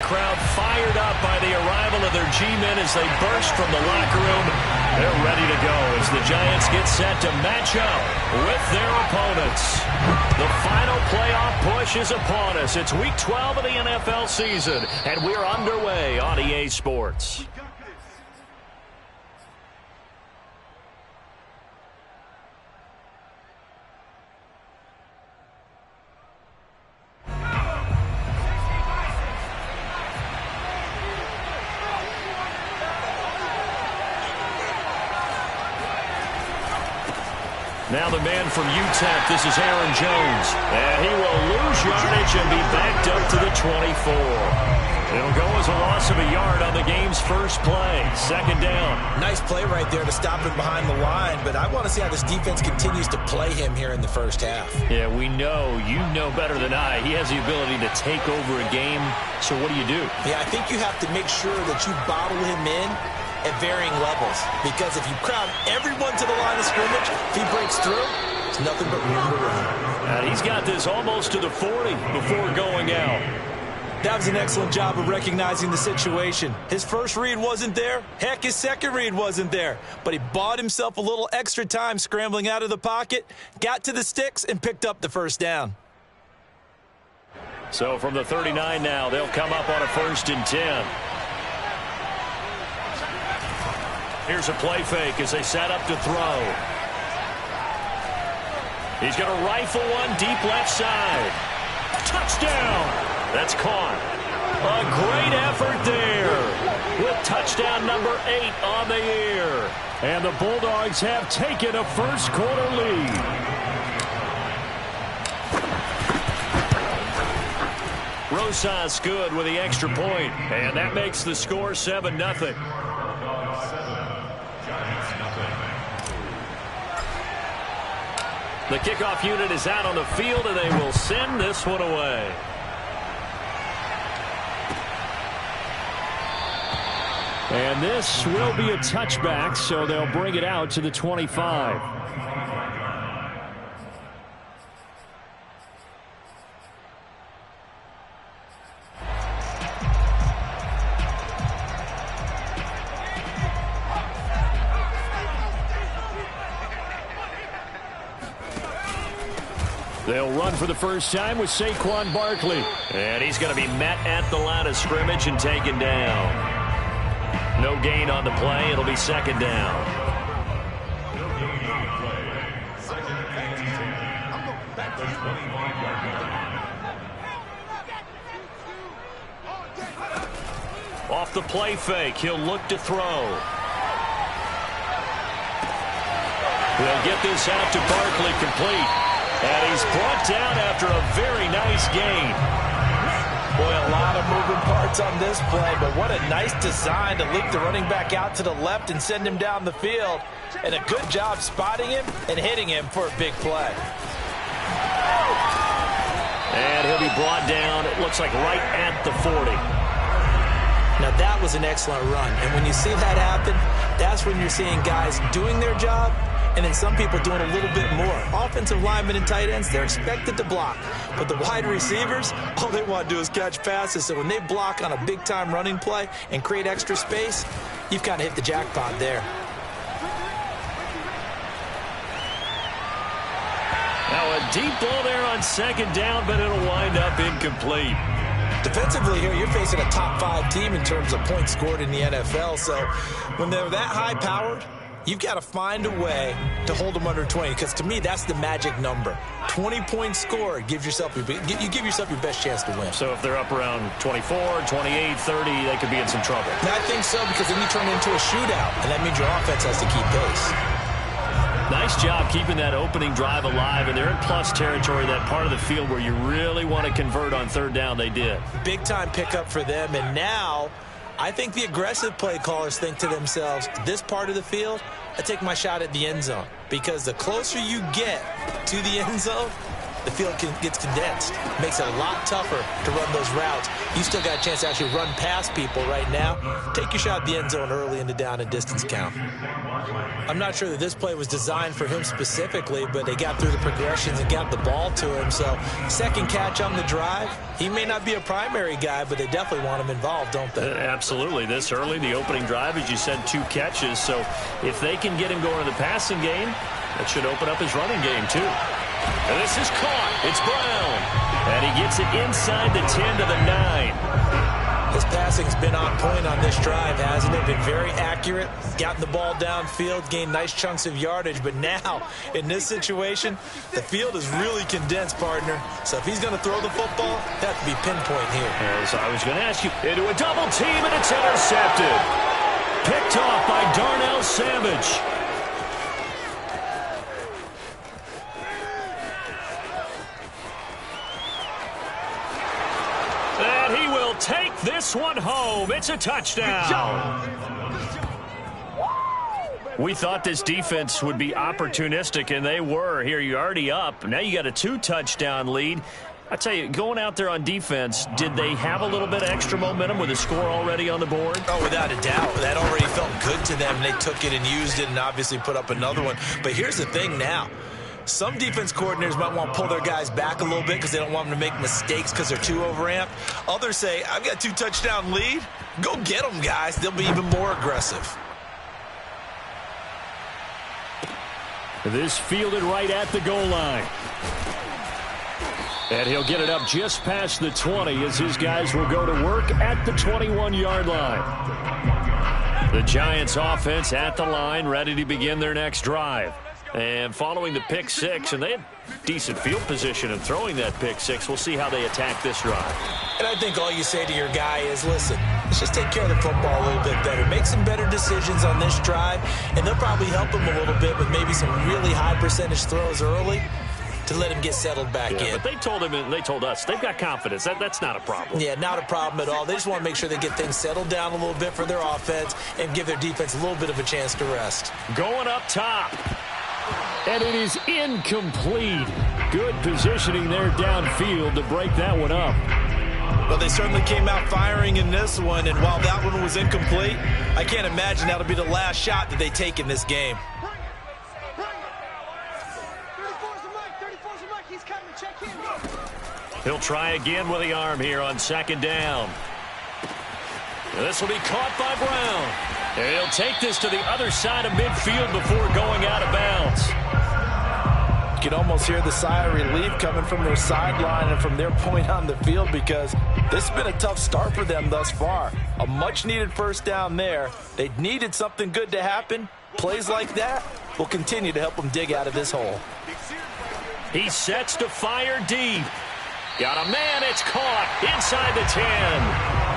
crowd fired up by the arrival of their G-men as they burst from the locker room. They're ready to go as the Giants get set to match up with their opponents. The final playoff push is upon us. It's Week 12 of the NFL season, and we're underway on EA Sports. Now the man from UTEP, this is Aaron Jones. And he will lose yardage and be backed up to the 24. It'll go as a loss of a yard on the game's first play. Second down. Nice play right there to stop him behind the line, but I want to see how this defense continues to play him here in the first half. Yeah, we know. You know better than I. He has the ability to take over a game. So what do? Yeah, I think you have to make sure that you bottle him in at varying levels, because if you crowd everyone to the line of scrimmage, if he breaks through, it's nothing but room to run. And he's got this almost to the 40 before going out. That was an excellent job of recognizing the situation. His first read wasn't there. Heck, his second read wasn't there. But he bought himself a little extra time scrambling out of the pocket, got to the sticks, and picked up the first down. So from the 39 now, they'll come up on a 1st and 10. Here's a play fake as they set up to throw. He's going to rifle one deep left side. Touchdown! That's caught. A great effort there with touchdown number 8 on the year. And the Bulldogs have taken a first-quarter lead. Rosas good with the extra point, and that makes the score 7-0. The kickoff unit is out on the field, and they will send this one away. And this will be a touchback, so they'll bring it out to the 25. They'll run for the first time with Saquon Barkley. And he's going to be met at the line of scrimmage and taken down. No gain on the play. It'll be second down. Off the play fake, he'll look to throw. We'll get this out to Barkley complete. And he's brought down after a very nice gain. Boy, a lot of moving parts on this play, but what a nice design to leak the running back out to the left and send him down the field. And a good job spotting him and hitting him for a big play. And he'll be brought down, it looks like right at the 40. Now that was an excellent run. And when you see that happen, that's when you're seeing guys doing their job and then some people doing a little bit more. Offensive linemen and tight ends, they're expected to block. But the wide receivers, all they want to do is catch passes. So when they block on a big-time running play and create extra space, you've kind of hit the jackpot there. Now a deep ball there on second down, but it'll wind up incomplete. Defensively here, you're facing a top-5 team in terms of points scored in the NFL. So when they're that high-powered, you've got to find a way to hold them under 20, because to me, that's the magic number. 20-point score gives yourself you give yourself your best chance to win. So if they're up around 24, 28, 30, they could be in some trouble. And I think so, because then you turn it into a shootout, and that means your offense has to keep pace. Nice job keeping that opening drive alive, and they're in plus territory, that part of the field where you really want to convert on third down. They did. Big-time pickup for them, and now I think the aggressive play callers think to themselves, this part of the field, I take my shot at the end zone. Because the closer you get to the end zone, the field gets condensed. Makes it a lot tougher to run those routes. You still got a chance to actually run past people right now. Take your shot at the end zone early in the down and distance count. I'm not sure that this play was designed for him specifically, but they got through the progressions and got the ball to him. So second catch on the drive. He may not be a primary guy, but they definitely want him involved, don't they? Absolutely. This early, the opening drive, as you said, 2 catches. So if they can get him going in the passing game, that should open up his running game too. And this is caught. It's Brown. And he gets it inside the 10 to the 9. His passing's been on point on this drive, hasn't it? Been very accurate, gotten the ball downfield, gained nice chunks of yardage. But now, in this situation, the field is really condensed, partner. So if he's going to throw the football, that could be pinpoint here. As I was going to ask you, into a double team, and it's intercepted. Picked off by Darnell Savage. And he will take this one home. It's a touchdown. We thought this defense would be opportunistic, and they were. Here, you're already up. Now you got a 2-touchdown lead. I tell you, going out there on defense, did they have a little bit of extra momentum with a score already on the board? Oh, without a doubt. That already felt good to them. They took it and used it and obviously put up another one. But here's the thing now. Some defense coordinators might want to pull their guys back a little bit because they don't want them to make mistakes because they're too overamped. Others say, I've got a 2-touchdown lead. Go get them, guys. They'll be even more aggressive. This fielded right at the goal line. And he'll get it up just past the 20 as his guys will go to work at the 21-yard line. The Giants offense at the line, ready to begin their next drive. And following the pick six, and they had decent field position in throwing that pick six. We'll see how they attack this drive. And I think all you say to your guy is, listen, let's just take care of the football a little bit better. Make some better decisions on this drive, and they'll probably help him a little bit with maybe some really high percentage throws early to let him get settled back in. But they told him and they told us they've got confidence. That's not a problem. Yeah, not a problem at all. They just want to make sure they get things settled down a little bit for their offense and give their defense a little bit of a chance to rest. Going up top. And it is incomplete. Good positioning there downfield to break that one up. Well, they certainly came out firing in this one, and while that one was incomplete, I can't imagine that'll be the last shot that they take in this game. He'll try again with the arm here on second down. This will be caught by Brown. And he'll take this to the other side of midfield before going out of bounds. You can almost hear the sigh of relief coming from their sideline and from their point on the field because this has been a tough start for them thus far. A much-needed first down there. They needed something good to happen. Plays like that will continue to help them dig out of this hole. He sets to fire deep. Got a man, it's caught inside the 10.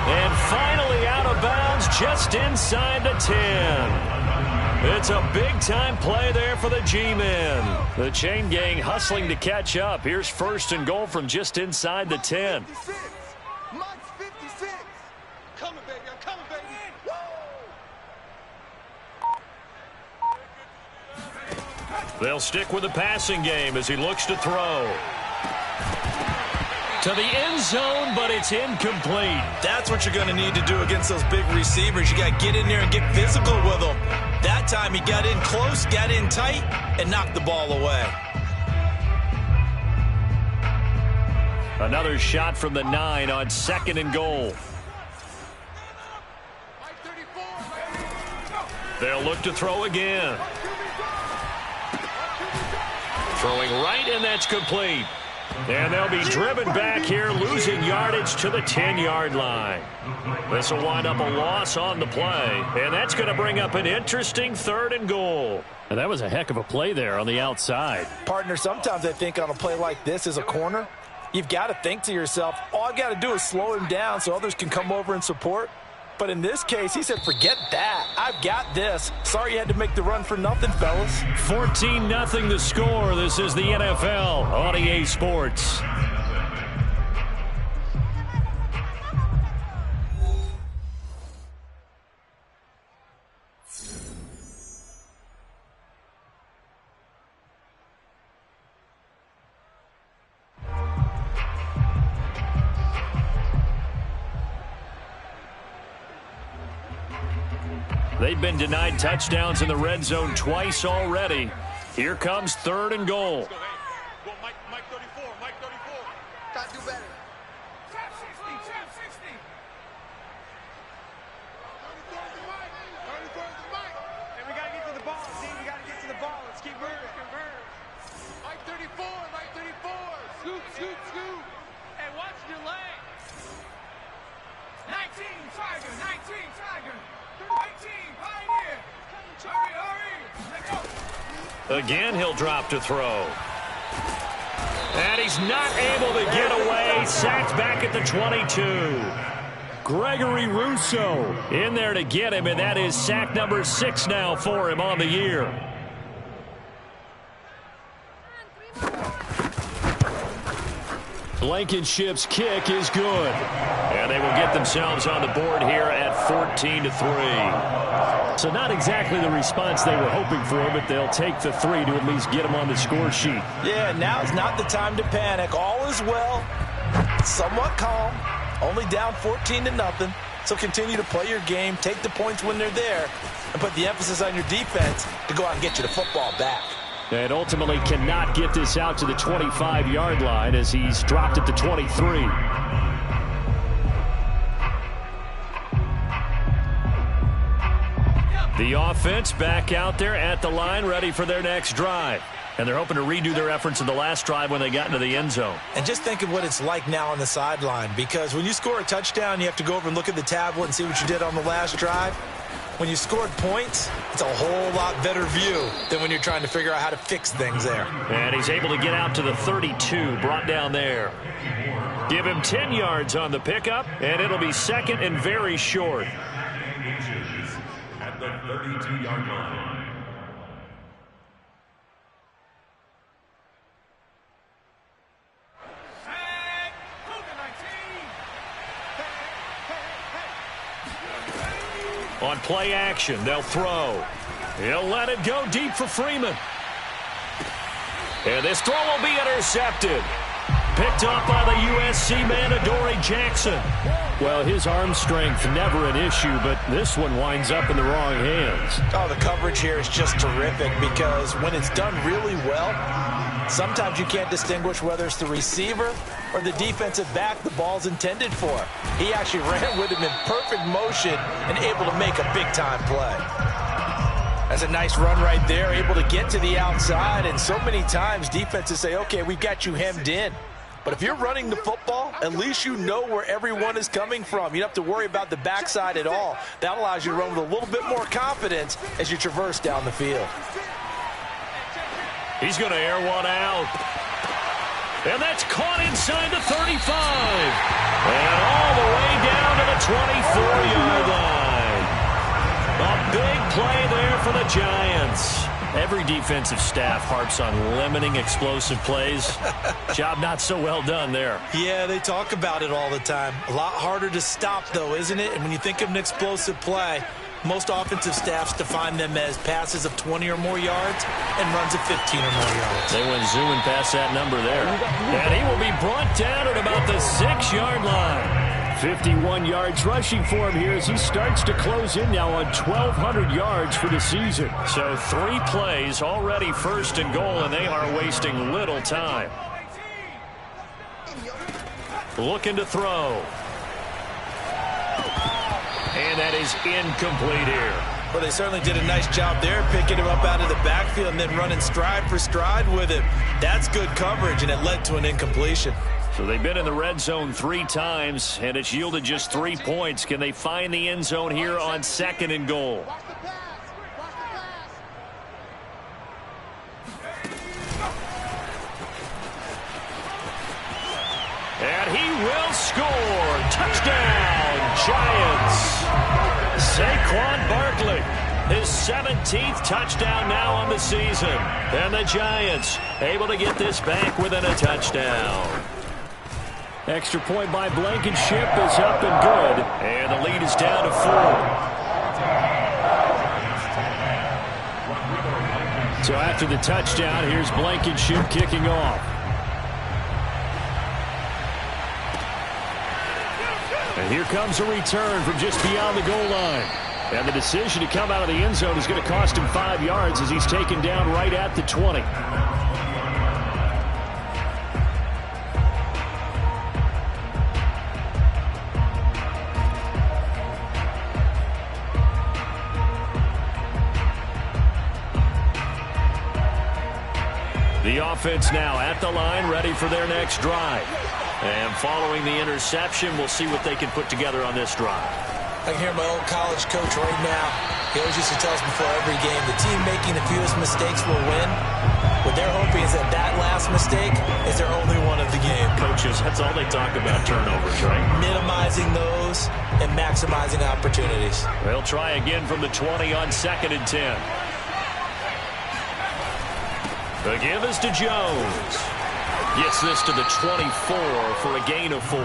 And finally out of bounds just inside the 10. It's a big-time play there for the G-men. The chain gang hustling to catch up. Here's first and goal from just inside the 10. They'll stick with the passing game as he looks to throw. To the end zone, but it's incomplete. That's what you're going to need to do against those big receivers. You got to get in there and get physical with them. That time he got in close, got in tight, and knocked the ball away. Another shot from the 9 on second and goal. They'll look to throw again. Throwing right, and that's complete. And they'll be driven back here, losing yardage to the 10-yard line. This will wind up a loss on the play, and that's going to bring up an interesting third and goal. And that was a heck of a play there on the outside. Partner, sometimes I think on a play like this as a corner, you've got to think to yourself, all I got to do is slow him down so others can come over and support. But in this case, he said, forget that. I've got this. Sorry you had to make the run for nothing, fellas. 14-0 the score. This is the NFL on EA Sports. They've been denied touchdowns in the red zone twice already. Here comes 3rd and goal. Mike 34, Mike 34. Got to do better. Trap 60, trap 60. 34 is the mic. 34 is the mic. And we got to get to the ball, see? We got to get to the ball. Let's keep moving. Mike 34, Mike 34. Scoop, scoop, scoop. Hey, watch your legs. 19, Tiger, 19, Tiger. 19, Pioneer. Hurry, hurry. Let's go. Again, he'll drop to throw. And he's not able to get away. Sacked back at the 22. Gregory Rousseau in there to get him, and that is sack number 6 now for him on the year. Blankenship's kick is good. And they will get themselves on the board here at 14-3. So not exactly the response they were hoping for, but they'll take the 3 to at least get them on the score sheet. Yeah, now's not the time to panic. All is well. Somewhat calm. Only down 14-0. So continue to play your game, take the points when they're there, and put the emphasis on your defense to go out and get you the football back. And ultimately cannot get this out to the 25-yard line as he's dropped at the 23. The offense back out there at the line, ready for their next drive. And they're hoping to redo their efforts in the last drive when they got into the end zone. And just think of what it's like now on the sideline, because when you score a touchdown, you have to go over and look at the tablet and see what you did on the last drive. When you scored points, it's a whole lot better view than when you're trying to figure out how to fix things there. And he's able to get out to the 32, brought down there. Give him 10 yards on the pickup, and it'll be second and very short. At the 32-yard line. On play action, they'll throw. He'll let it go deep for Freeman. And this throw will be intercepted. Picked up by the USC man, Adoree Jackson. Well, his arm strength never an issue, but this one winds up in the wrong hands. Oh, the coverage here is just terrific because when it's done really well, sometimes you can't distinguish whether it's the receiver or the defensive back the ball's intended for. He actually ran with him in perfect motion and able to make a big-time play. That's a nice run right there, able to get to the outside, and so many times defenses say, okay, we've got you hemmed in. But if you're running the football, at least you know where everyone is coming from. You don't have to worry about the backside at all. That allows you to run with a little bit more confidence as you traverse down the field. He's going to air one out. And that's caught inside the 35. And all the way down to the 24-yard line. A big play there for the Giants. Every defensive staff harps on limiting explosive plays. Job not so well done there. Yeah, they talk about it all the time. A lot harder to stop, though, isn't it? And when you think of an explosive play, most offensive staffs define them as passes of 20 or more yards and runs of 15 or more yards. They went zooming past that number there. And he will be brought down at about the 6-yard line. 51 yards rushing for him here as he starts to close in now on 1,200 yards for the season. So 3 plays already first and goal, and they are wasting little time. Looking to throw. And that is incomplete here. Well, they certainly did a nice job there, picking him up out of the backfield and then running stride for stride with him. That's good coverage, and it led to an incompletion. So they've been in the red zone 3 times, and it's yielded just 3 points. Can they find the end zone here on 2nd and goal? And he will score. Touchdown, Giants. Saquon Barkley, his 17th touchdown now on the season. And the Giants able to get this back within a touchdown. Extra point by Blankenship is up and good. And the lead is down to 4. So after the touchdown, here's Blankenship kicking off. And here comes a return from just beyond the goal line. And the decision to come out of the end zone is going to cost him 5 yards as he's taken down right at the 20. The offense now at the line, ready for their next drive. And following the interception, we'll see what they can put together on this drive. I can hear my old college coach right now. He always used to tell us before every game, the team making the fewest mistakes will win. What they're hoping is that that last mistake is their only one of the game. Coaches, that's all they talk about, turnovers, right? Minimizing those and maximizing opportunities. They'll try again from the 20 on 2nd and 10. The give is to Jones. Gets this to the 24 for a gain of 4.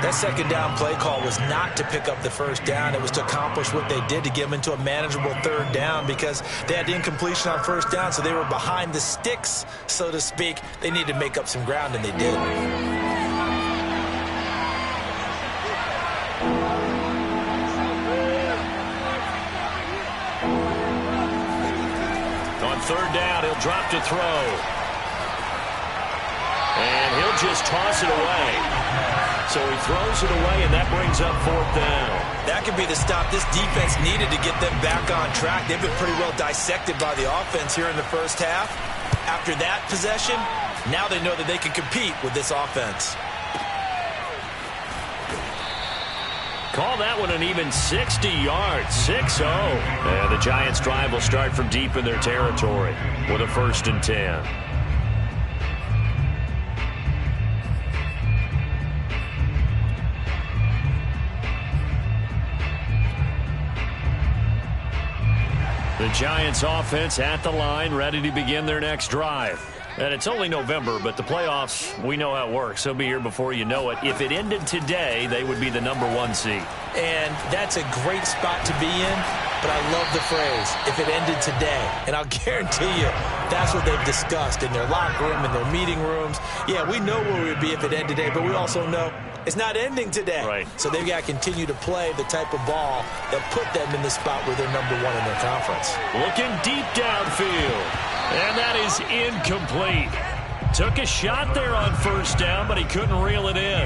That second down play call was not to pick up the first down. It was to accomplish what they did to get them into a manageable 3rd down because they had incompletion on 1st down, so they were behind the sticks, so to speak. They needed to make up some ground, and they did. On 3rd down, he'll drop to throw. And he'll just toss it away. So he throws it away, and that brings up 4th down. That could be the stop this defense needed to get them back on track. They've been pretty well dissected by the offense here in the first half. After that possession, now they know that they can compete with this offense. Call that one an even 60 yards, 6-0. And the Giants' drive will start from deep in their territory with a 1st and 10. The Giants offense at the line, ready to begin their next drive. And it's only November, but the playoffs, we know how it works. They'll be here before you know it. If it ended today, they would be the #1 seed. And that's a great spot to be in, but I love the phrase, if it ended today. And I'll guarantee you, that's what they've discussed in their locker room, in their meeting rooms. Yeah, we know where we would be if it ended today, but we also know it's not ending today. Right. So they've got to continue to play the type of ball that put them in the spot where they're #1 in their conference. Looking deep downfield. And that is incomplete. Took a shot there on 1st down, but he couldn't reel it in.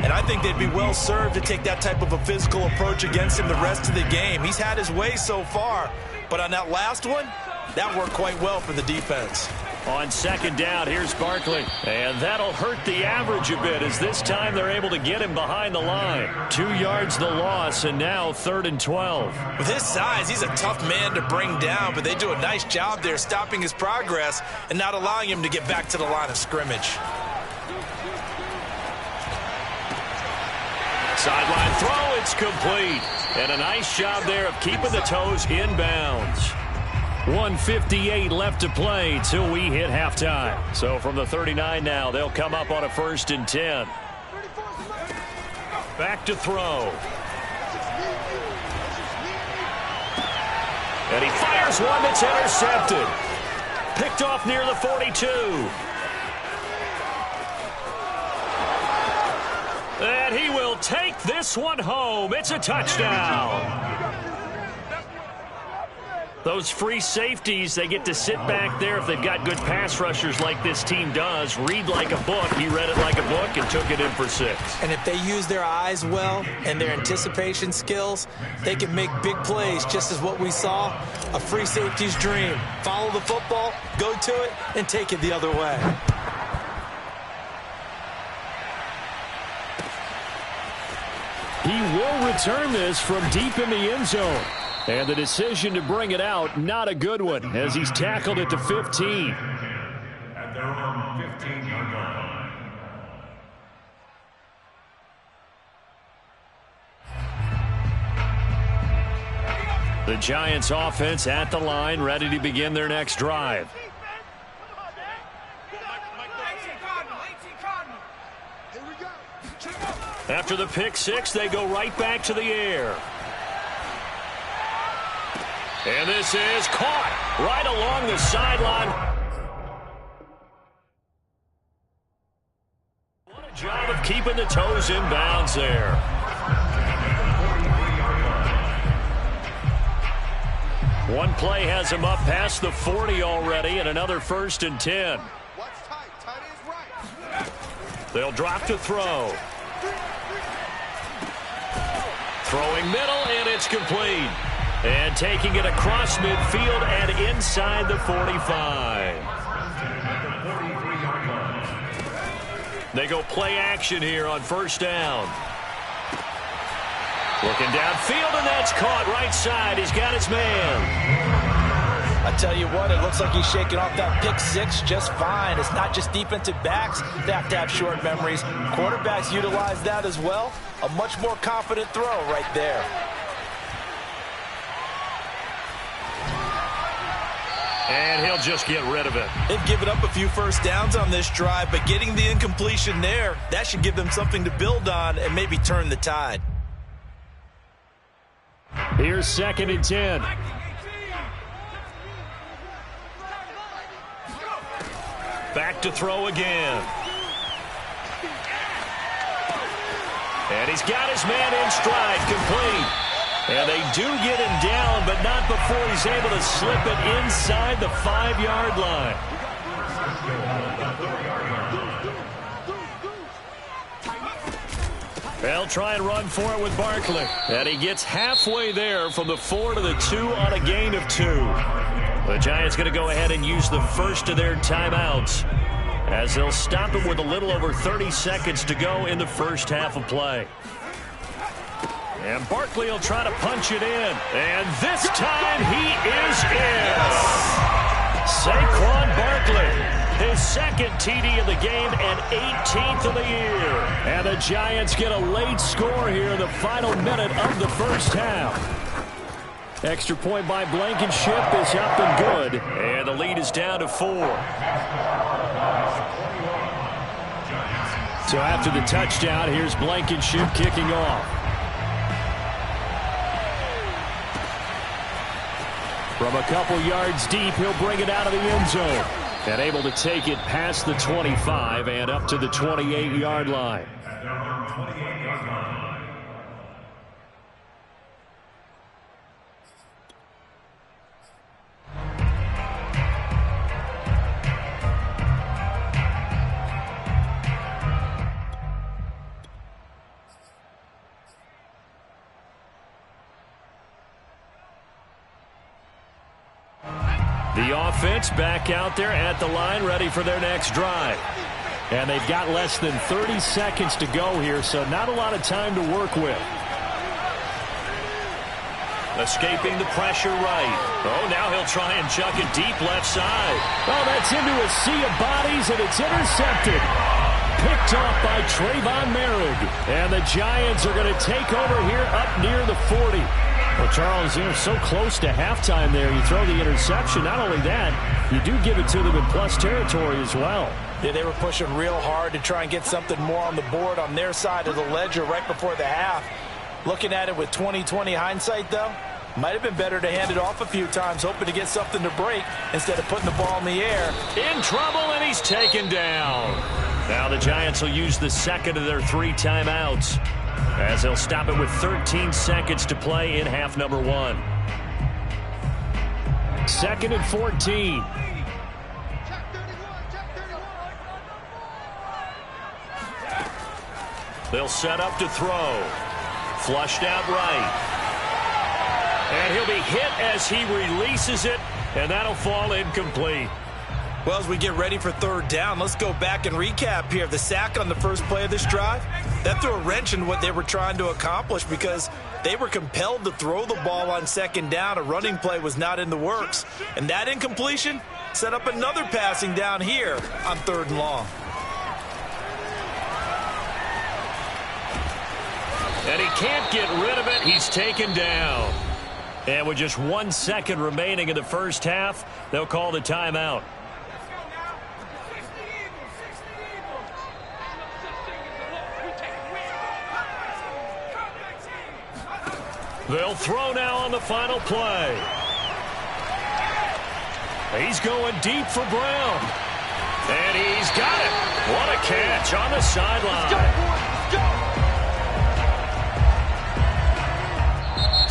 And I think they'd be well served to take that type of a physical approach against him the rest of the game. He's had his way so far, but on that last one, that worked quite well for the defense. On 2nd down, here's Barkley. And that'll hurt the average a bit as this time they're able to get him behind the line. 2 yards the loss, and now 3rd and 12. With his size, he's a tough man to bring down, but they do a nice job there stopping his progress and not allowing him to get back to the line of scrimmage. Sideline throw, it's complete. And a nice job there of keeping the toes inbounds. 1:58 left to play till we hit halftime. So from the 39 now, they'll come up on a 1st and 10. Back to throw. And he fires one that's intercepted. Picked off near the 42. And he will take this one home. It's a touchdown. Those free safeties, they get to sit back there if they've got good pass rushers like this team does. Read like a book. He read it like a book and took it in for 6. And if they use their eyes well and their anticipation skills, they can make big plays, just as what we saw, a free safety's dream. Follow the football, go to it, and take it the other way. He will return this from deep in the end zone. And the decision to bring it out, not a good one, as he's tackled at the 15. At their own 15-yard line. The Giants offense at the line, ready to begin their next drive. After the pick 6, they go right back to the air. And this is caught right along the sideline. What a job of keeping the toes in bounds there. play has him up past the 40 already, and another 1st and 10. They'll drop to throw. Throwing middle, and it's complete. And taking it across midfield and inside the 45. They go play action here on 1st down. Looking downfield, and that's caught right side. He's got his man. I tell you what, it looks like he's shaking off that pick 6 just fine. It's not just defensive backs that have to have short memories. Quarterbacks utilize that as well. A much more confident throw right there. And he'll just get rid of it. They've given up a few 1st downs on this drive, but getting the incompletion there, that should give them something to build on and maybe turn the tide. Here's 2nd and 10. Back to throw again. And he's got his man in stride, complete. And they do get him down, but not before he's able to slip it inside the 5-yard line. They'll try and run for it with Barkley. And he gets halfway there from the 4 to the 2 on a gain of 2. The Giants going to go ahead and use the first of their timeouts, as they'll stop him with a little over 30 seconds to go in the 1st half of play. And Barkley will try to punch it in. And this time he is in. Saquon Barkley, his 2nd TD of the game and 18th of the year. And the Giants get a late score here in the final minute of the 1st half. Extra point by Blankenship is up and good. And the lead is down to 4. So after the touchdown, here's Blankenship kicking off. From a couple yards deep, he'll bring it out of the end zone. And able to take it past the 25 and up to the 28-yard line. The offense back out there at the line, ready for their next drive. And they've got less than 30 seconds to go here, so not a lot of time to work with. Escaping the pressure right. Oh, now he'll try and chuck it deep left side. Oh, that's into a sea of bodies, and it's intercepted. Picked off by Trayvon Merrick. And the Giants are going to take over here up near the 40. Well, Charles, you're so close to halftime there. You throw the interception. Not only that, you do give it to them in plus territory as well. Yeah, they were pushing real hard to try and get something more on the board on their side of the ledger right before the half. Looking at it with 20/20 hindsight, though, might have been better to hand it off a few times, hoping to get something to break instead of putting the ball in the air. In trouble, and he's taken down. Now the Giants will use the 2nd of their 3 timeouts, as they'll stop it with 13 seconds to play in half number 1. 2nd and 14. They'll set up to throw. Flushed out right. And he'll be hit as he releases it, and that'll fall incomplete. Well, as we get ready for 3rd down, let's go back and recap here. The sack on the first play of this drive, that threw a wrench in what they were trying to accomplish because they were compelled to throw the ball on 2nd down. A running play was not in the works. And that incompletion set up another passing down here on 3rd and long. And he can't get rid of it. He's taken down. And with just 1 second remaining in the 1st half, they'll call the timeout. They'll throw now on the final play. He's going deep for Brown. And he's got it. What a catch on the sideline.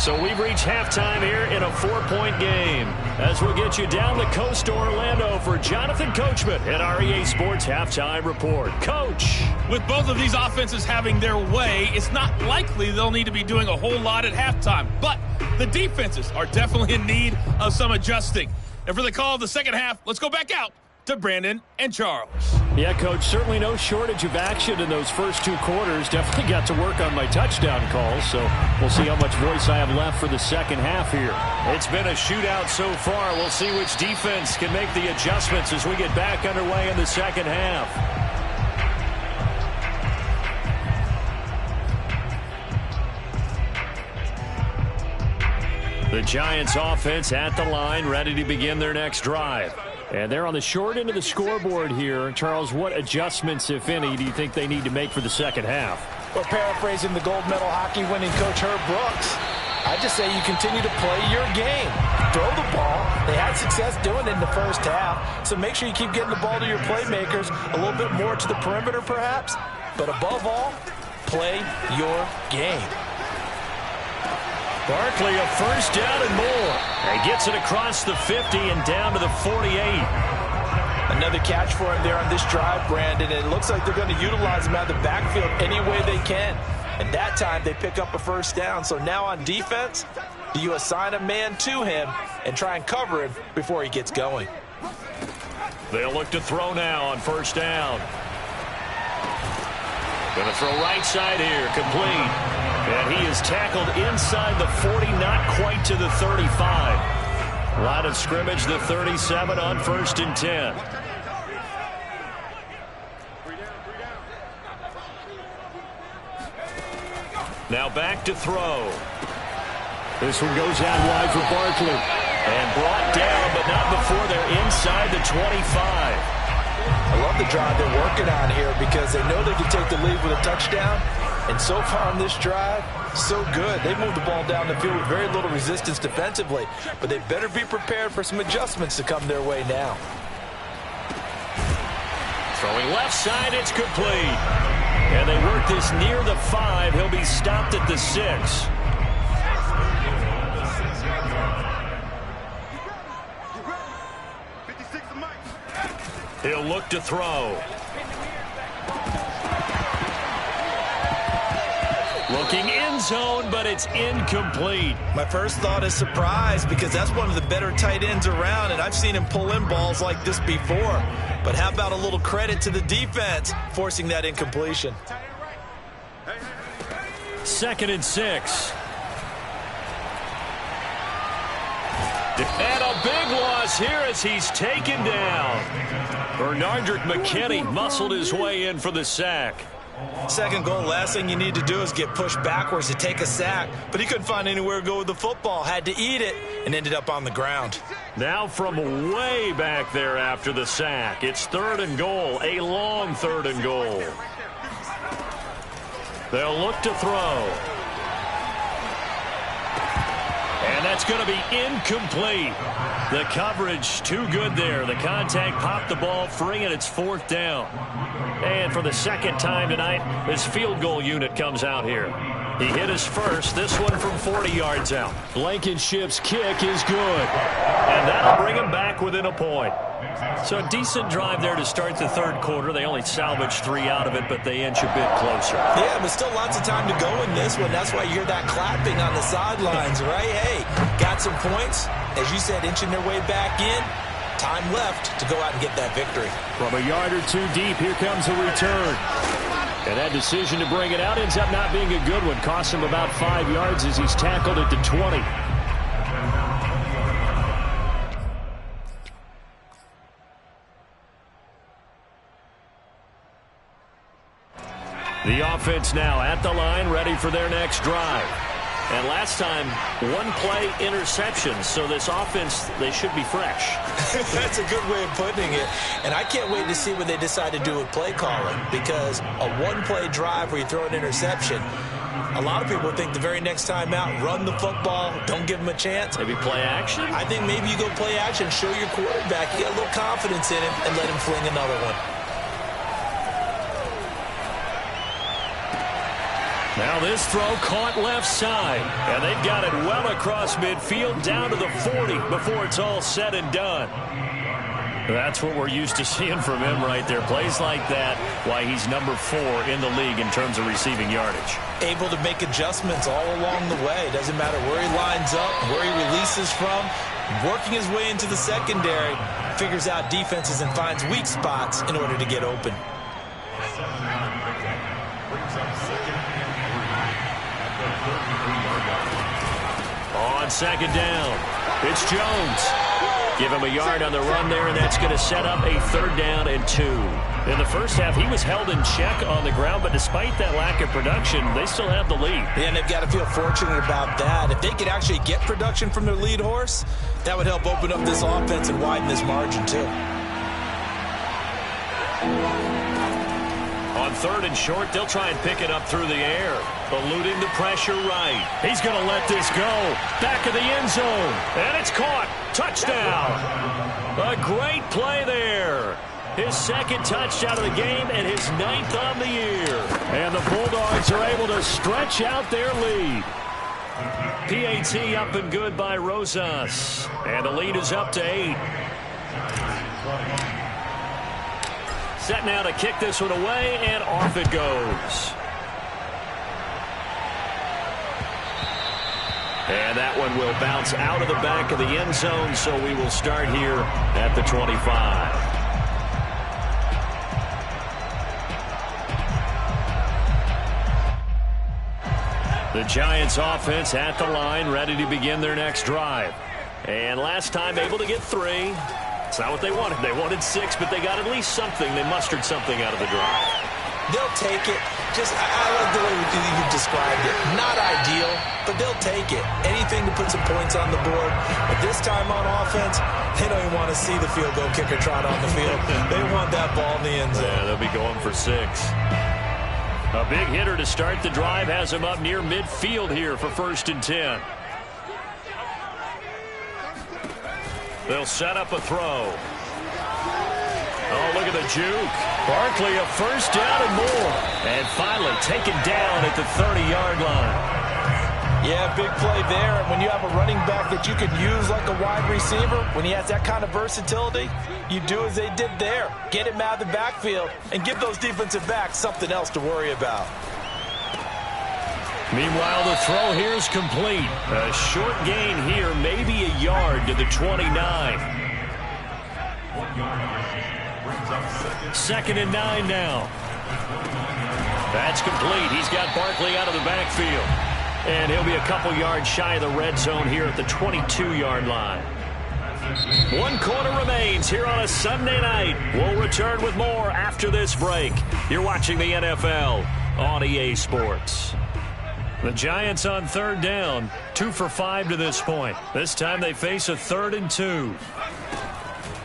So we've reached halftime here in a 4-point game. As we'll get you down the coast to Orlando for Jonathan Coachman at our EA Sports Halftime Report. Coach. With both of these offenses having their way, it's not likely they'll need to be doing a whole lot at halftime. But the defenses are definitely in need of some adjusting. And for the call of the second half, let's go back out to Brandon and Charles. Yeah, Coach, certainly no shortage of action in those first 2 quarters. Definitely got to work on my touchdown calls, so we'll see how much voice I have left for the second half here. It's been a shootout so far. We'll see which defense can make the adjustments as we get back underway in the second half. The Giants offense at the line, ready to begin their next drive. And they're on the short end of the scoreboard here. Charles, what adjustments, if any, do you think they need to make for the second half? Well, paraphrasing the gold medal hockey winning coach Herb Brooks, I just say you continue to play your game. Throw the ball. They had success doing it in the first half, so make sure you keep getting the ball to your playmakers, a little bit more to the perimeter perhaps, but above all, play your game. Barkley, a first down and more. He gets it across the 50 and down to the 48. Another catch for him there on this drive, Brandon. And it looks like they're going to utilize him out of the backfield any way they can. And that time they pick up a first down. So now on defense, do you assign a man to him and try and cover him before he gets going? They'll look to throw now on first down. Going to throw right side here, complete. And he is tackled inside the 40, not quite to the 35. Line of scrimmage, the 37 on 1st and 10. Now back to throw. This one goes out wide for Barkley. And brought down, but not before they're inside the 25. I love the drive they're working on here because they know they can take the lead with a touchdown. And so far on this drive, so good. They moved the ball down the field with very little resistance defensively. But they better be prepared for some adjustments to come their way now. Throwing left side, it's complete. And they work this near the 5. He'll be stopped at the 6. He'll look to throw. Looking end zone, but it's incomplete. My first thought is surprise because that's one of the better tight ends around, and I've seen him pull in balls like this before. But how about a little credit to the defense forcing that incompletion? 2nd and 6. And a big loss here as he's taken down. Bernardrick McKinney muscled his way in for the sack. Second goal, last thing you need to do is get pushed backwards to take a sack. But he couldn't find anywhere to go with the football. Had to eat it and ended up on the ground. Now from way back there after the sack. It's 3rd and goal, a long 3rd and goal. They'll look to throw. And that's going to be incomplete. The coverage too good there. The contact popped the ball free, and it's 4th down. And for the second time tonight, this field goal unit comes out here. He hit his first, this one from 40 yards out. Blankenship's kick is good. And that'll bring him back within a point. So a decent drive there to start the 3rd quarter. They only salvaged 3 out of it, but they inch a bit closer. Yeah, but still lots of time to go in this one. That's why you hear that clapping on the sidelines, right? Hey, got some points. As you said, inching their way back in. Time left to go out and get that victory. From a yard or two deep, here comes a return. And that decision to bring it out ends up not being a good one. Costs him about 5 yards as he's tackled at the 20. The offense now at the line, ready for their next drive. And last time, 1-play interception. So this offense, they should be fresh. That's a good way of putting it. And I can't wait to see what they decide to do with play calling. Because a 1-play drive where you throw an interception, a lot of people think the very next time out, run the football, don't give them a chance. Maybe play action? I think maybe you go play action, show your quarterback, you get a little confidence in him, and let him fling another one. Now this throw caught left side, and they've got it well across midfield down to the 40 before it's all said and done. That's what we're used to seeing from him right there. Plays like that, why he's number 4 in the league in terms of receiving yardage. Able to make adjustments all along the way. Doesn't matter where he lines up, where he releases from. Working his way into the secondary, figures out defenses and finds weak spots in order to get open. On second down, it's Jones. Give him a yard on the run there, and that's going to set up a 3rd down and 2. In the first half, he was held in check on the ground, but despite that lack of production, they still have the lead. Yeah, and they've got to feel fortunate about that. If they could actually get production from their lead horse, that would help open up this offense and widen this margin, too. On 3rd and short, they'll try and pick it up through the air. Eluding the pressure right. He's going to let this go. Back of the end zone. And it's caught. Touchdown. A great play there. His 2nd touchdown of the game and his 9th on the year. And the Bulldogs are able to stretch out their lead. PAT up and good by Rosas. And the lead is up to 8. Set now to kick this one away, and off it goes. And that one will bounce out of the back of the end zone, so we will start here at the 25. The Giants offense at the line, ready to begin their next drive. And last time able to get 3. It's not what they wanted. They wanted 6, but they got at least something. They mustered something out of the drive. They'll take it. I like the way you described it. Not ideal, but they'll take it. Anything to put some points on the board. But this time on offense, they don't even want to see the field goal kicker trot on the field. They want that ball in the end zone. Yeah, they'll be going for 6. A big hitter to start the drive has him up near midfield here for 1st and 10. They'll set up a throw. Oh, look at the juke. Barkley a 1st down and more. And finally taken down at the 30-yard line. Yeah, big play there. And when you have a running back that you can use like a wide receiver, when he has that kind of versatility, you do as they did there. Get him out of the backfield and give those defensive backs something else to worry about. Meanwhile, the throw here is complete. A short gain here, maybe a yard to the 29. 2nd and 9 now. That's complete. He's got Barkley out of the backfield. And he'll be a couple yards shy of the red zone here at the 22-yard line. 1 quarter remains here on a Sunday night. We'll return with more after this break. You're watching the NFL on EA Sports. The Giants on 3rd down, 2 for 5 to this point. This time they face a 3rd and 2.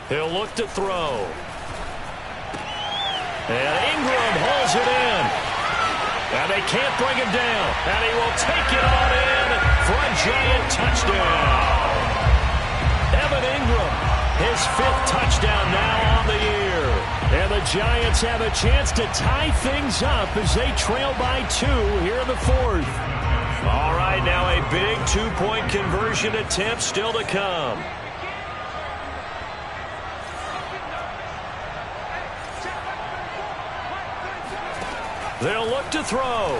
He'll look to throw. And Ingram hauls it in. And they can't bring him down. And he will take it on in for a Giant touchdown. Evan Ingram, his 5th touchdown now on the year. And the Giants have a chance to tie things up as they trail by 2 here in the 4th. All right, now a big 2-point conversion attempt still to come. They'll look to throw.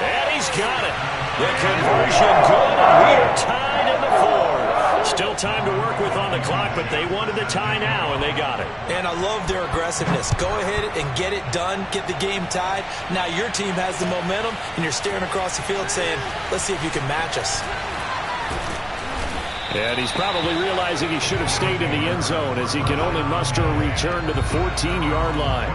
And he's got it. The conversion good, and we are tied in the 4th. Still time to work with on the clock, but they wanted the tie now, and they got it. And I love their aggressiveness. Go ahead and get it done, get the game tied. Now your team has the momentum, and you're staring across the field saying, let's see if you can match us. And he's probably realizing he should have stayed in the end zone as he can only muster a return to the 14-yard line.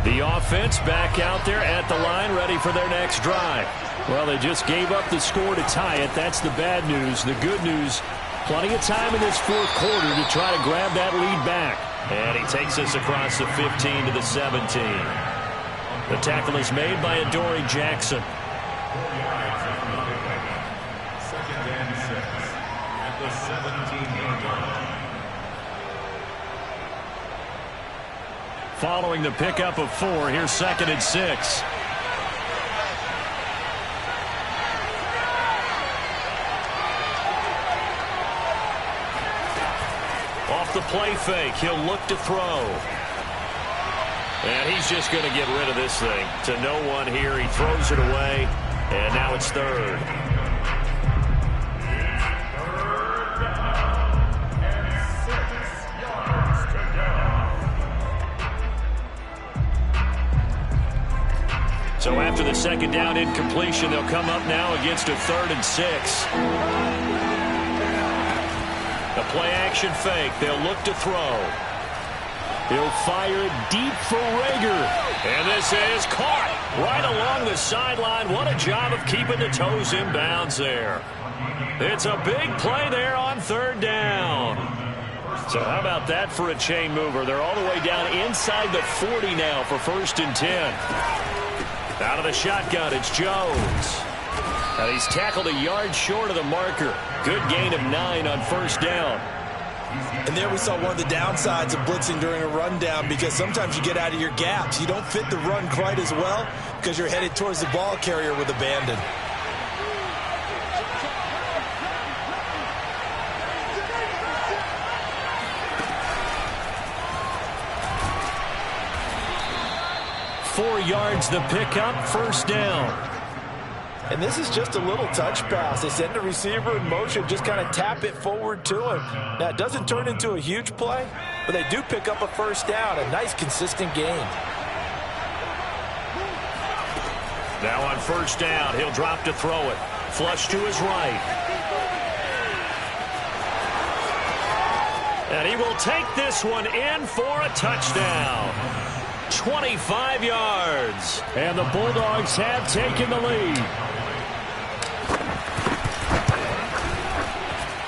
The offense back out there at the line, ready for their next drive. Well, they just gave up the score to tie it. That's the bad news. The good news, plenty of time in this 4th quarter to try to grab that lead back. And he takes us across the 15 to the 17. The tackle is made by Adoree Jackson. 2nd and 6. the 17-yard line. Following the pickup of 4, here's 2nd and 6. Off the play fake, he'll look to throw. And he's just going to get rid of this thing. To no one here, he throws it away, and now it's 3rd. So after the 2nd down incompletion, they'll come up now against a 3rd and 6. The play action fake. They'll look to throw. He'll fire it deep for Rager. And this is caught right along the sideline. What a job of keeping the toes in bounds there. It's a big play there on 3rd down. So how about that for a chain mover? They're all the way down inside the 40 now for 1st and 10. Out of the shotgun, it's Jones. And he's tackled a yard short of the marker. Good gain of 9 on 1st down. And there we saw one of the downsides of blitzing during a rundown, because sometimes you get out of your gaps. You don't fit the run quite as well because you're headed towards the ball carrier with abandon. Four yards the pickup, 1st down. And this is just a little touch pass. They send the receiver in motion, just kind of tap it forward to him. Now, it doesn't turn into a huge play, but they do pick up a 1st down, a nice, consistent gain. Now on 1st down, he'll drop to throw it. Flush to his right. And he will take this one in for a touchdown. 25 yards. And the Bulldogs have taken the lead.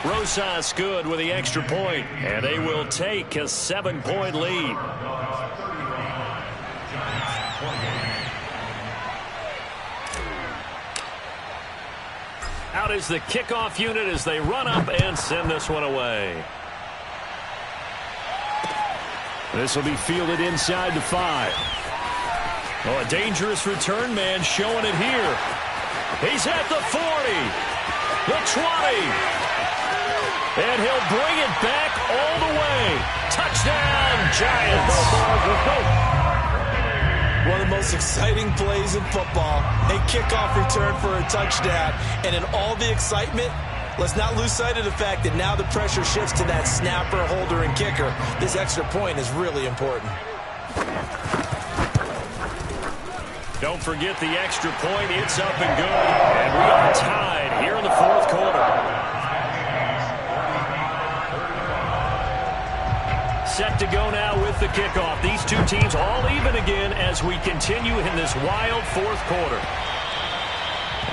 Rosas good with the extra point, and they will take a 7-point lead. Out is the kickoff unit as they run up and send this one away. This will be fielded inside the 5. Oh, a dangerous return man showing it here. He's at the 40, the 20, and he'll bring it back all the way. Touchdown, Giants. One of the most exciting plays in football, a kickoff return for a touchdown. And in all the excitement, let's not lose sight of the fact that now the pressure shifts to that snapper, holder, and kicker. This extra point is really important. Don't forget the extra point. It's up and good. And we are tied here in the 4th quarter. Set to go now with the kickoff. These two teams all even again as we continue in this wild 4th quarter.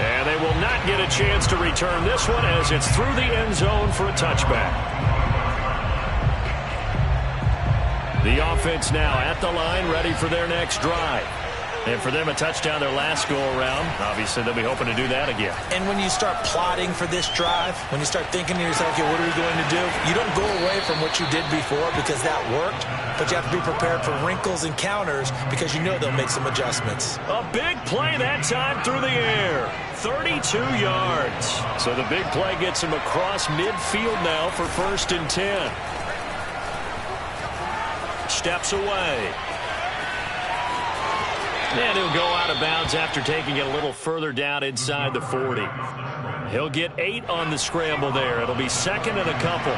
And they will not get a chance to return this one as it's through the end zone for a touchback. The offense now at the line, ready for their next drive. And for them, a touchdown their last go-around. Obviously, they'll be hoping to do that again. And when you start plotting for this drive, when you start thinking to yourself, okay, what are we going to do? You don't go away from what you did before because that worked, but you have to be prepared for wrinkles and counters because you know they'll make some adjustments. A big play that time through the air. 32 yards. So the big play gets him across midfield now for 1st and 10. Steps away. And he'll go out of bounds after taking it a little further down inside the 40. He'll get 8 on the scramble there. It'll be 2nd and a couple.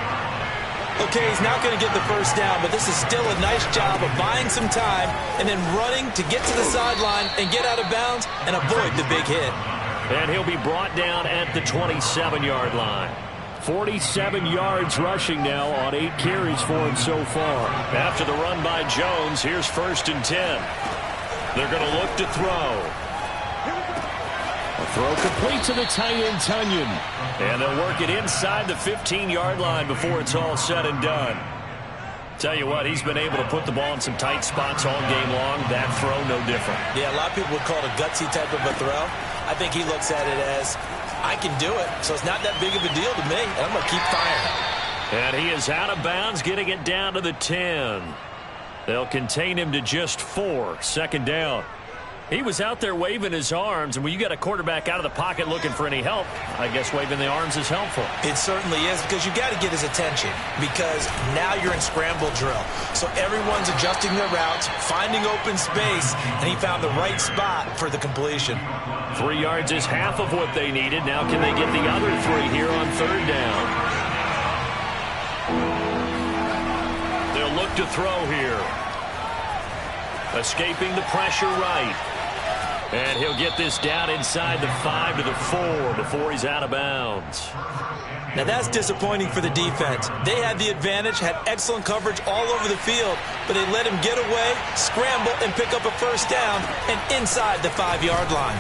Okay, he's not going to get the 1st down, but this is still a nice job of buying some time and then running to get to the sideline and get out of bounds and avoid the big hit. And he'll be brought down at the 27-yard line. 47 yards rushing now on 8 carries for him so far. After the run by Jones, here's 1st and 10. They're going to look to throw. A throw complete to the tight end, Tunyon. And they'll work it inside the 15-yard line before it's all said and done. Tell you what, he's been able to put the ball in some tight spots all game long. That throw, no different. Yeah, a lot of people would call it a gutsy type of a throw. I think he looks at it as, I can do it, so it's not that big of a deal to me, and I'm going to keep firing. And he is out of bounds, getting it down to the 10. They'll contain him to just 4. Second down. He was out there waving his arms, and when you got a quarterback out of the pocket looking for any help, I guess waving the arms is helpful. It certainly is, because you got to get his attention, because now you're in scramble drill. So everyone's adjusting their routes, finding open space, and he found the right spot for the completion. 3 yards is half of what they needed. Now can they get the other 3 here on third down? They'll look to throw here. Escaping the pressure right. And he'll get this down inside the 5 to the 4 before he's out of bounds. Now that's disappointing for the defense. They had the advantage, had excellent coverage all over the field, but they let him get away, scramble, and pick up a first down, and inside the 5-yard line.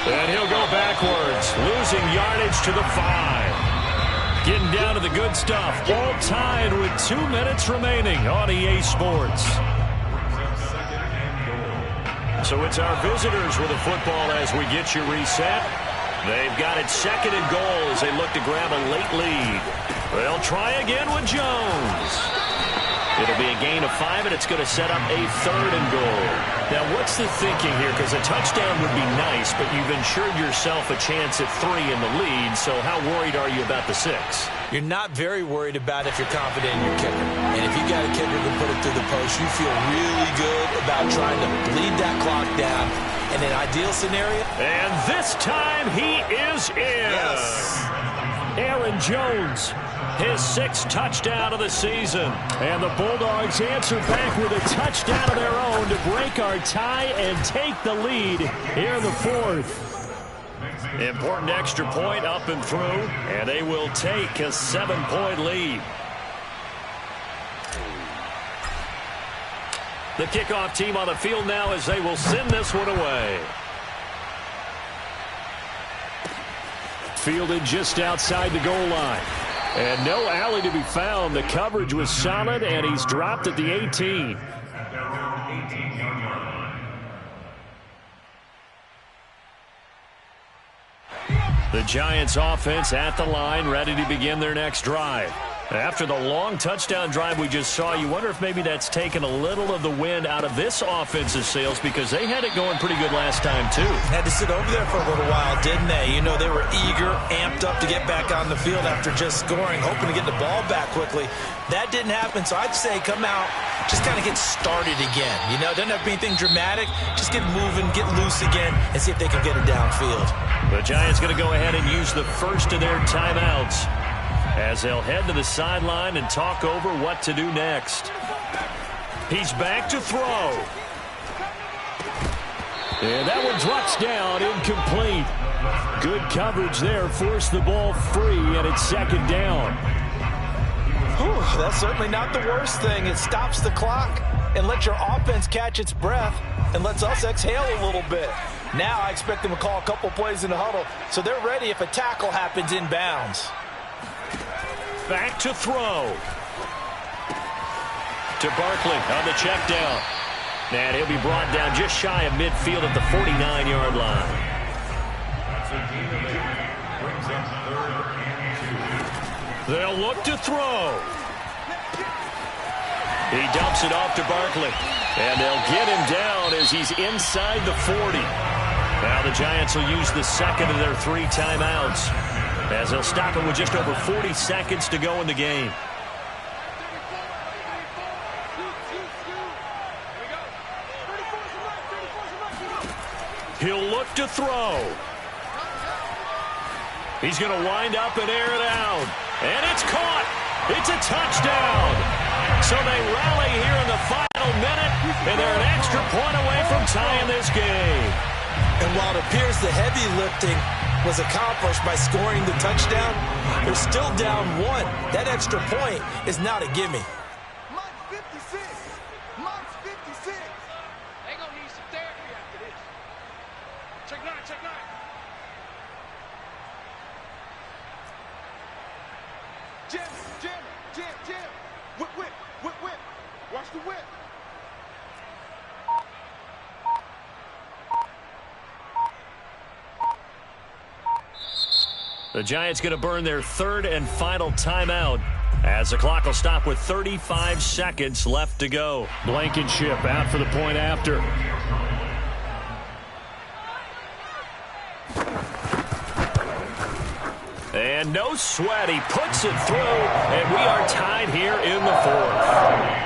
And he'll go backwards, losing yardage to the 5. Getting down to the good stuff. All tied with 2 minutes remaining on EA Sports. So it's our visitors with the football as we get you reset. They've got it second and goal as they look to grab a late lead. They'll try again with Jones. It'll be a gain of 5, and it's going to set up a third and goal. Now, what's the thinking here? Because a touchdown would be nice, but you've insured yourself a chance at 3 in the lead, so how worried are you about the 6? You're not very worried about if you're confident in your kicker. And if you got a kicker who can put it through the post, you feel really good about trying to bleed that clock down. In an ideal scenario. And this time he is in. Yes. Aaron Jones, his 6th touchdown of the season. And the Bulldogs answer back with a touchdown of their own to break our tie and take the lead here in the 4th. Important extra point up and through, and they will take a 7-point lead. The kickoff team on the field now as they will send this one away. Fielded just outside the goal line. And no alley to be found. The coverage was solid, and he's dropped at the 18. The Giants offense at the line, ready to begin their next drive. After the long touchdown drive we just saw, you wonder if maybe that's taken a little of the wind out of this offense's sails, because they had it going pretty good last time, too. Had to sit over there for a little while, didn't they? You know, they were eager, amped up to get back on the field after just scoring, hoping to get the ball back quickly. That didn't happen, so I'd say come out, just kind of get started again. You know, doesn't have to be anything dramatic. Just get moving, get loose again, and see if they can get it downfield. The Giants going to go ahead and use the first of their timeouts as they'll head to the sideline and talk over what to do next. He's back to throw. And that one drops down, incomplete. Good coverage there, forced the ball free, and it's second down. Whew, that's certainly not the worst thing. It stops the clock and lets your offense catch its breath and lets us exhale a little bit. Now I expect them to call a couple plays in the huddle, so they're ready if a tackle happens inbounds. Back to throw. To Barkley on the check down. And he'll be brought down just shy of midfield at the 49-yard line. They'll look to throw. He dumps it off to Barkley. And they'll get him down as he's inside the 40. Now the Giants will use the second of their 3 timeouts, as they'll stop him with just over 40 seconds to go in the game. He'll look to throw. He's going to wind up and air it out. And it's caught. It's a touchdown. So they rally here in the final minute, and they're an extra point away from tying this game. And while it appears the heavy lifting was accomplished by scoring the touchdown, they're still down 1. That extra point is not a gimme. Mike's 56. Mike's 56. They gonna need some therapy after this. Check 9, check 9. Jim, Jim, Jim, Jim. Whip, whip, whip, whip. Watch the whip. The Giants going to burn their third and final timeout as the clock will stop with 35 seconds left to go. Blankenship out for the point after. And no sweat. He puts it through, and we are tied here in the fourth.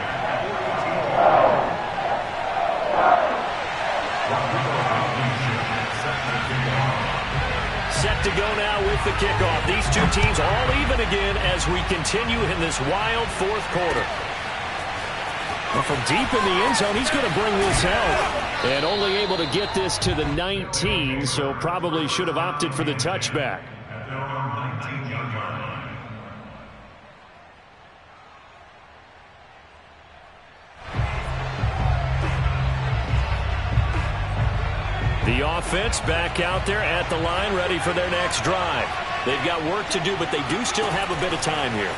Set to go now with the kickoff. These two teams all even again as we continue in this wild fourth quarter. Well, from deep in the end zone, he's going to bring this out. And only able to get this to the 19, so probably should have opted for the touchback. The offense back out there at the line, ready for their next drive. They've got work to do, but they do still have a bit of time here.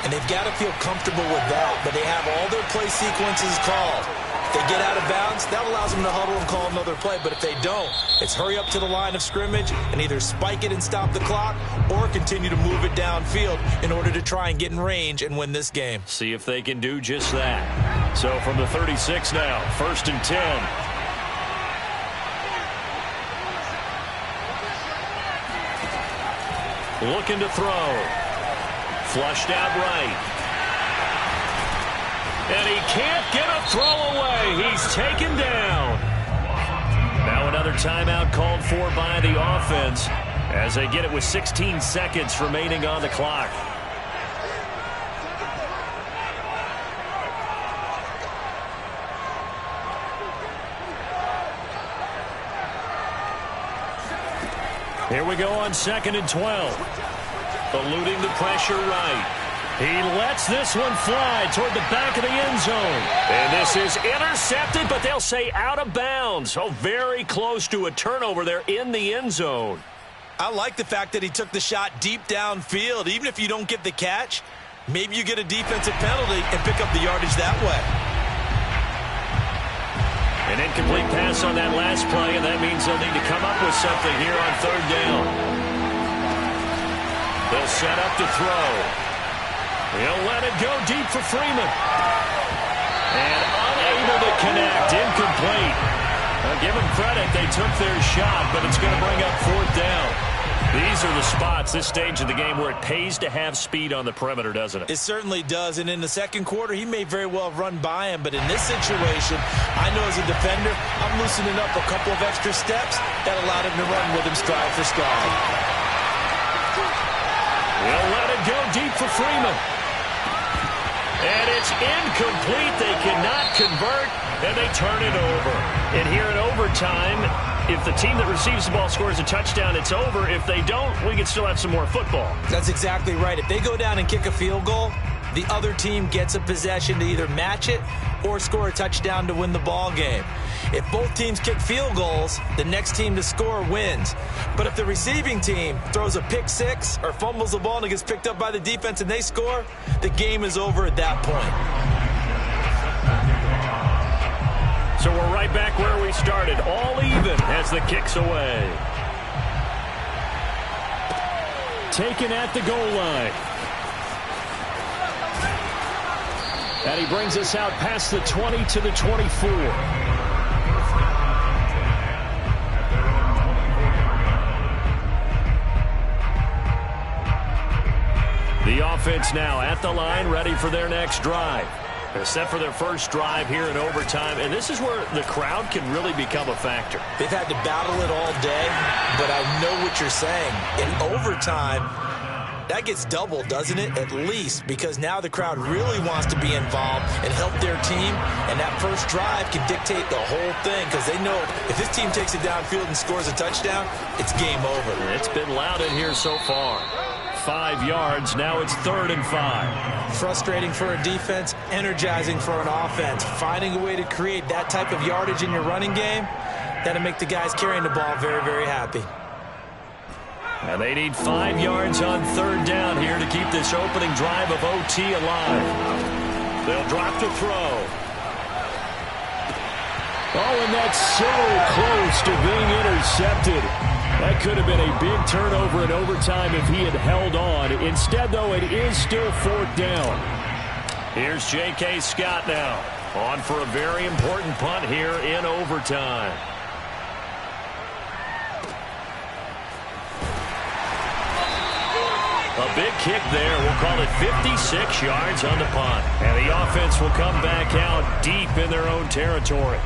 And they've got to feel comfortable with that, but they have all their play sequences called. If they get out of bounds, that allows them to huddle and call another play. But if they don't, it's hurry up to the line of scrimmage and either spike it and stop the clock or continue to move it downfield in order to try and get in range and win this game. See if they can do just that. So from the 36 now, 1st and 10. Looking to throw. Flushed out right. And he can't get a throw away. He's taken down. Now another timeout called for by the offense as they get it with 16 seconds remaining on the clock. Here we go on 2nd and 12. Eluding the pressure right. He lets this one fly toward the back of the end zone. And this is intercepted, but they'll say out of bounds. Oh, very close to a turnover there in the end zone. I like the fact that he took the shot deep downfield. Even if you don't get the catch, maybe you get a defensive penalty and pick up the yardage that way. An incomplete pass on that last play, and that means they'll need to come up with something here on 3rd down. They'll set up to throw. He'll let it go deep for Freeman. And unable to connect, incomplete. Well, give them credit, they took their shot, but it's going to bring up 4th down. These are the spots, this stage of the game, where it pays to have speed on the perimeter, doesn't it? It certainly does, and in the second quarter, he may very well have run by him, but in this situation, I know as a defender, I'm loosening up a couple of extra steps that allowed him to run with him stride for stride. He'll let it go deep for Freeman. And it's incomplete. They cannot convert, and they turn it over. And here in overtime, if the team that receives the ball scores a touchdown, it's over. If they don't, we can still have some more football. That's exactly right. If they go down and kick a field goal, the other team gets a possession to either match it or score a touchdown to win the ball game. If both teams kick field goals, the next team to score wins. But if the receiving team throws a pick six or fumbles the ball and it gets picked up by the defense and they score, the game is over at that point. So we're right back where we started, all even as the kick's away. Taken at the goal line. And he brings us out past the 20 to the 24. The offense now at the line, ready for their next drive. They're set for their first drive here in overtime, and this is where the crowd can really become a factor. They've had to battle it all day, but I know what you're saying. In overtime, that gets doubled, doesn't it? At least, because now the crowd really wants to be involved and help their team, and that first drive can dictate the whole thing because they know if this team takes it downfield and scores a touchdown, it's game over. It's been loud in here so far. 5 yards, now it's 3rd and 5. Frustrating for a defense, energizing for an offense. Finding a way to create that type of yardage in your running game, that'll make the guys carrying the ball very, very happy. And they need 5 yards on 3rd down here to keep this opening drive of OT alive. They'll drop to throw. Oh, and that's so close to being intercepted. That could have been a big turnover in overtime if he had held on. Instead, though, it is still 4th down. Here's J.K. Scott now, on for a very important punt here in overtime. A big kick there. We'll call it 56 yards on the punt. And the offense will come back out deep in their own territory.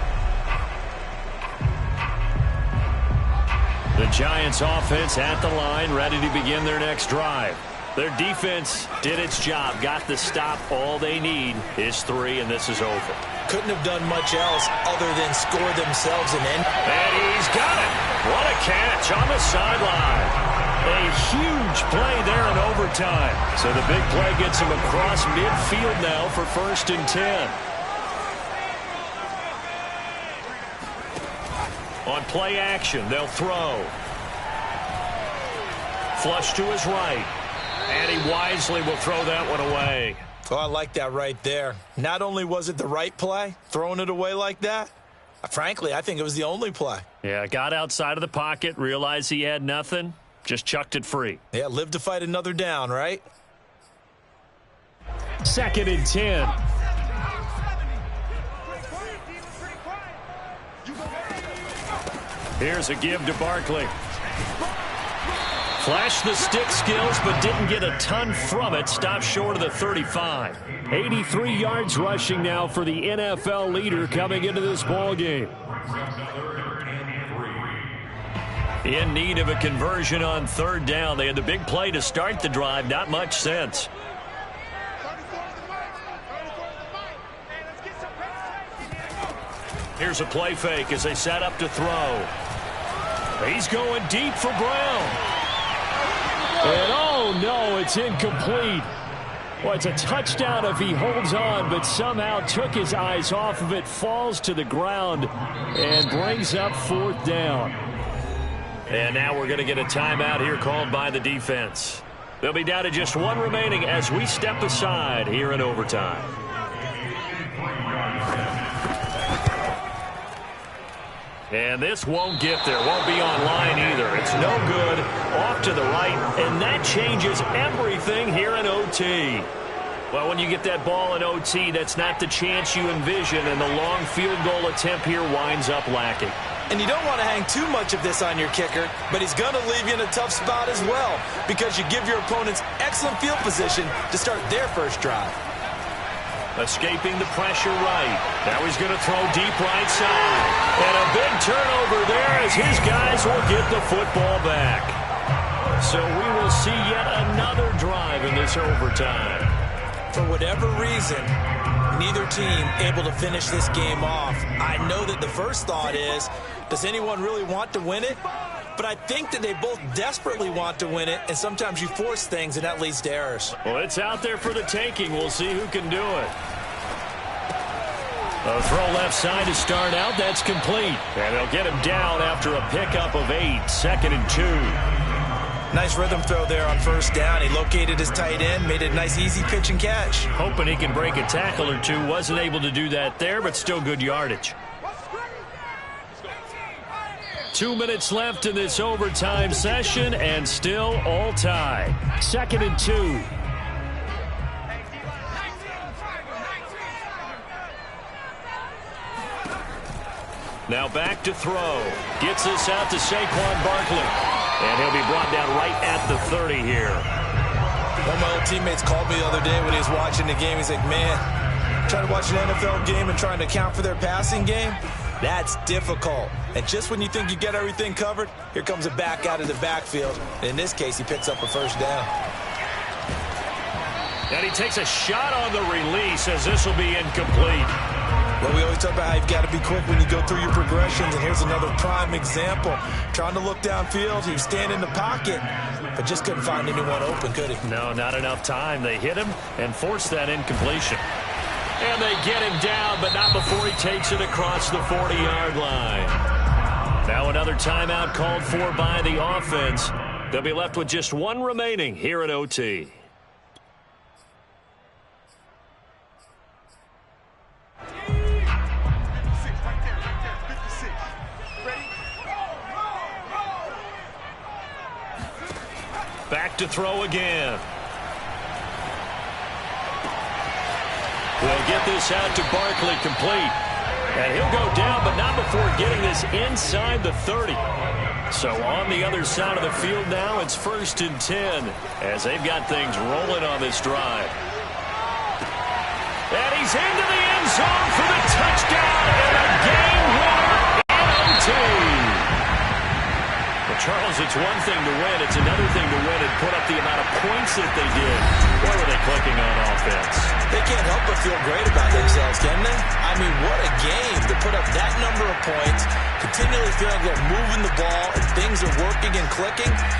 The Giants offense at the line, ready to begin their next drive. Their defense did its job, got the stop. All they need is 3, and this is over. Couldn't have done much else other than score themselves an end. And he's got it. What a catch on the sideline. A huge play there in overtime. So the big play gets him across midfield now for 1st and 10. On play action, they'll throw. Flush to his right. And he wisely will throw that one away. Oh, I like that right there. Not only was it the right play, throwing it away like that, frankly, I think it was the only play. Yeah, got outside of the pocket, realized he had nothing, just chucked it free. Yeah, live to fight another down, right? 2nd and 10. Here's a give to Barkley. Flashed the stick skills, but didn't get a ton from it. Stopped short of the 35. 83 yards rushing now for the NFL leader coming into this ball game. In need of a conversion on 3rd down. They had the big play to start the drive. Not much sense. Here's a play fake as they set up to throw. He's going deep for Brown. And oh no, it's incomplete. Well, it's a touchdown if he holds on, but somehow took his eyes off of it, falls to the ground, and brings up 4th down. And now we're going to get a timeout here called by the defense. They'll be down to just 1 remaining as we step aside here in overtime. And this won't get there. Won't be online either. It's no good. Off to the right. And that changes everything here in OT. Well, when you get that ball in OT, that's not the chance you envision. And the long field goal attempt here winds up lacking. And you don't want to hang too much of this on your kicker, but he's going to leave you in a tough spot as well because you give your opponents excellent field position to start their first drive. Escaping the pressure right. Now he's going to throw deep right side. And a big turnover there as his guys will get the football back. So we will see yet another drive in this overtime. For whatever reason, neither team able to finish this game off. I know that the first thought is, does anyone really want to win it? But I think that they both desperately want to win it, and sometimes you force things, and that leads to errors. Well, it's out there for the taking. We'll see who can do it. A throw left side to start out. That's complete. And they'll get him down after a pickup of 8. 2nd and 2. Nice rhythm throw there on 1st down. He located his tight end, made it a nice easy pitch and catch. Hoping he can break a tackle or two. Wasn't able to do that there, but still good yardage. 2 minutes left in this overtime session, and still all tied. 2nd and 2. Now back to throw. Gets this out to Saquon Barkley. And he'll be brought down right at the 30 here. One of my old teammates called me the other day when he was watching the game. He's like, man, trying to watch an NFL game and trying to account for their passing game, that's difficult. And just when you think you get everything covered, here comes a back out of the backfield. And in this case, he picks up a 1st down. And he takes a shot on the release as this will be incomplete. Well, we always talk about how you've got to be quick when you go through your progressions, and here's another prime example. Trying to look downfield, he was standing in the pocket, but just couldn't find anyone open, could he? No, not enough time. They hit him and forced that incompletion. And they get him down, but not before he takes it across the 40-yard line. Now another timeout called for by the offense. They'll be left with just 1 remaining here in OT. back to throw again. They'll get this out to Barkley, complete. And he'll go down, but not before getting this inside the 30. So on the other side of the field now, it's 1st and 10 as they've got things rolling on this drive. And he's into the end zone for the touchdown and a game winner in OT. Well, Charles, it's one thing to win. It's another thing to win and put up the amount of points that they did. Where were they clicking on offense? They can't help but feel great about themselves, can they? I mean, what a game to put up that number of points, continually feeling like they're moving the ball and things are working and clicking.